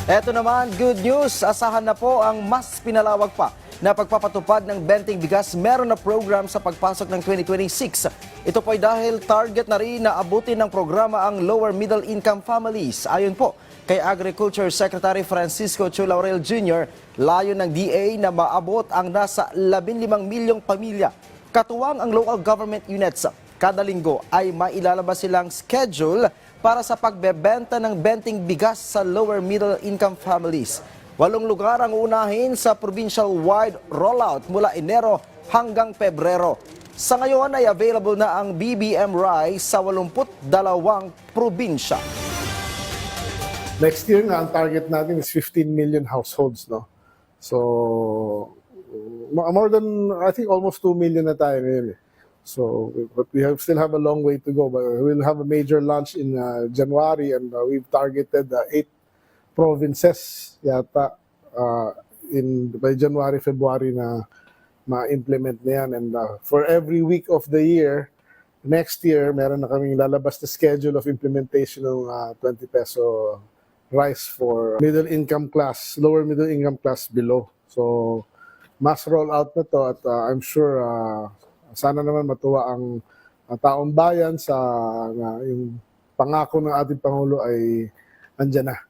Eto naman, good news. Asahan na po ang mas pinalawag pa na pagpapatupad ng Benting Bigas. Meron na program sa pagpasok ng 2026. Ito po ay dahil target na rin na abutin ng programa ang lower middle income families. Ayon po kay Agriculture Secretary Francisco Chu Laurel Jr., layo ng DA na maabot ang nasa 15 milyong pamilya. Katuwang ang local government units. Kada linggo ay mailalabas silang schedule para sa pagbebenta ng Benting Bigas sa lower middle income families. 8 lugar ang unahin sa provincial-wide rollout mula Enero hanggang Pebrero. Sa ngayon ay available na ang BBM Rice sa 82 probinsya. Next year nga, ang target natin is 15 million households, no? So, more than, I think, almost 2 million na tayo ngayon, eh. So, but still have a long way to go. But we'll have a major launch in January, and we've targeted 8 provinces yata by January, February na ma-implement na yan. And for every week of the year, next year, meron na kaming lalabas na schedule of implementation ng 20 peso rice for middle income class, lower middle income class below. So, mass rollout na to, at I'm sure sana naman matuwa ang taong bayan sa yung pangako ng ating Pangulo ay andyan na.